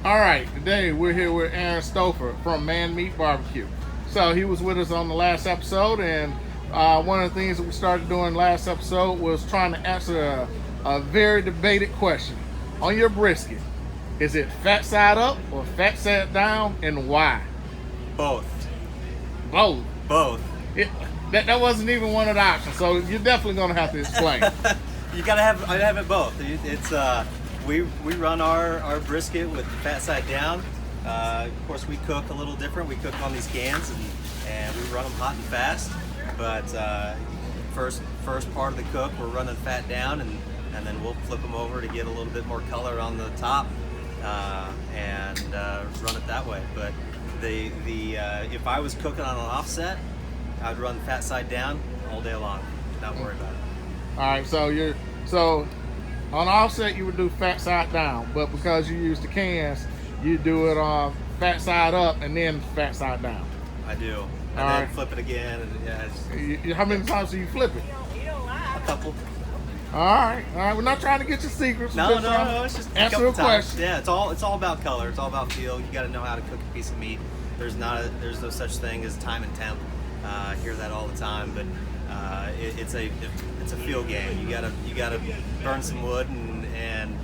All right, today we're here with Aaron Stouffer from Man Meat Barbecue. So he was with us on the last episode, and one of the things that we started doing last episode was trying to answer a very debated question. On your brisket, is it fat side up or fat side down, and why? Both. Both? Both. That wasn't even one of the options, so you're definitely going to have to explain. You gotta have it both. It's we run our brisket with the fat side down. Of course, we cook a little different. We cook on these cans and we run them hot and fast. But first part of the cook, we're running fat down, and then we'll flip them over to get a little bit more color on the top and run it that way. But the if I was cooking on an offset, I'd run fat side down all day long. Not worry about it. All right, so on offset you would do fat side down, but because you use the cans, you do it on fat side up and then fat side down. I do, and all then right. Flip it again, and yeah. How many times do you flip it? A couple. All right. We're not trying to get your secrets. No. It's just answer a question. Yeah, it's all about color. It's all about feel. You got to know how to cook a piece of meat. There's no such thing as time and temp. I hear that all the time, but it's a feel game. You gotta burn some wood and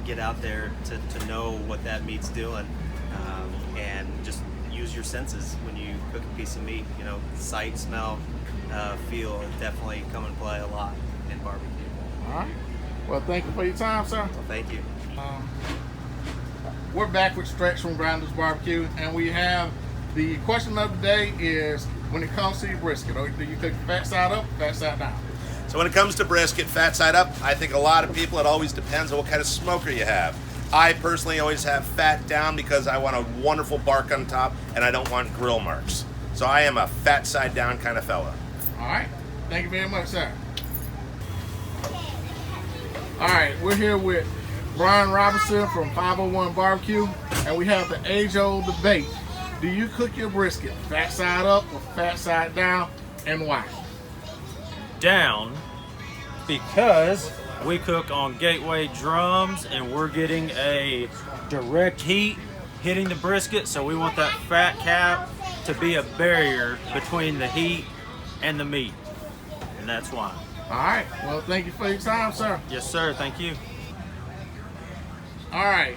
get out there to know what that meat's doing, and just use your senses when you cook a piece of meat. You know, sight, smell, feel definitely come and play a lot in barbecue. All right. Well, thank you for your time, sir. Well, thank you. We're back with Stretch from Grinders Barbecue, and we have the question of the day is, when it comes to your brisket, do you cook fat side up, fat side down? So when it comes to brisket, fat side up, I think a lot of people, it always depends on what kind of smoker you have. I personally always have fat down because I want a wonderful bark on top and I don't want grill marks. So I am a fat side down kind of fella. All right. Thank you very much, sir. All right, we're here with Brian Robinson from 501 Barbecue, and we have the age-old debate. Do you cook your brisket fat side up or fat side down, and why? Down, because we cook on gateway drums and we're getting a direct heat hitting the brisket, so we want that fat cap to be a barrier between the heat and the meat, and that's why. All right, well, thank you for your time, sir. Yes, sir. Thank you. All right,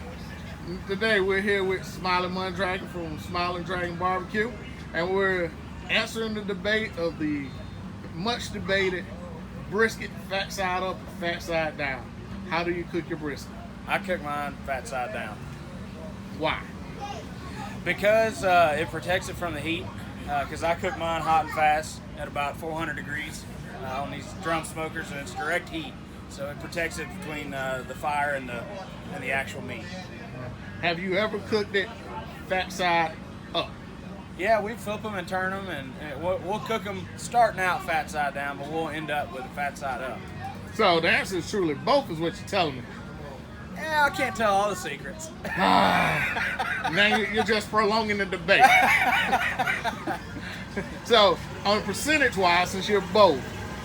today we're here with Smiley Mondragon from Smilin Barbecue, and we're answering the debate of the much debated brisket fat side up, fat side down. How do you cook your brisket? I cook mine fat side down. Why? Because it protects it from the heat. Because I cook mine hot and fast at about 400 degrees on these drum smokers, and it's direct heat, so it protects it between the fire and the actual meat. Have you ever cooked it fat side up? Yeah, we flip them and turn them, and we'll cook them starting out fat side down, but we'll end up with a fat side up. So the answer is truly both, is what you're telling me. Yeah, I can't tell all the secrets. Now you're just prolonging the debate. So on percentage-wise, since you're both,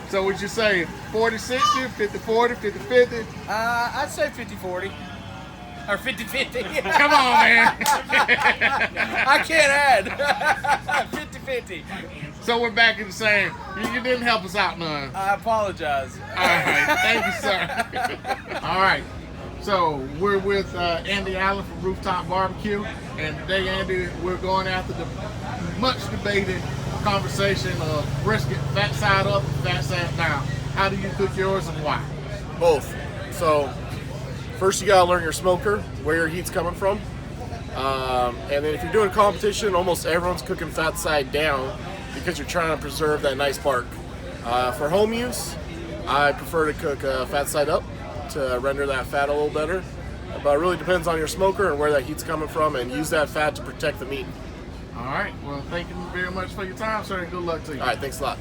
so would you say 40-60, 50-40, 50-50? I'd say 50-40. Or 50-50. Come on, man. I can't add. 50-50. So we're back in the same. You didn't help us out none. I apologize. All right. Thank you, sir. All right. So we're with Andy Allen from Rooftop Barbecue. And today, Andy, we're going after the much debated conversation of brisket fat side up, fat side down. How do you cook yours and why? Both. So first you gotta learn your smoker, where your heat's coming from. And then if you're doing competition, almost everyone's cooking fat side down because you're trying to preserve that nice bark. For home use, I prefer to cook fat side up to render that fat a little better. But it really depends on your smoker and where that heat's coming from, and use that fat to protect the meat. All right. Well, thank you very much for your time, sir, and good luck to you. All right, thanks a lot.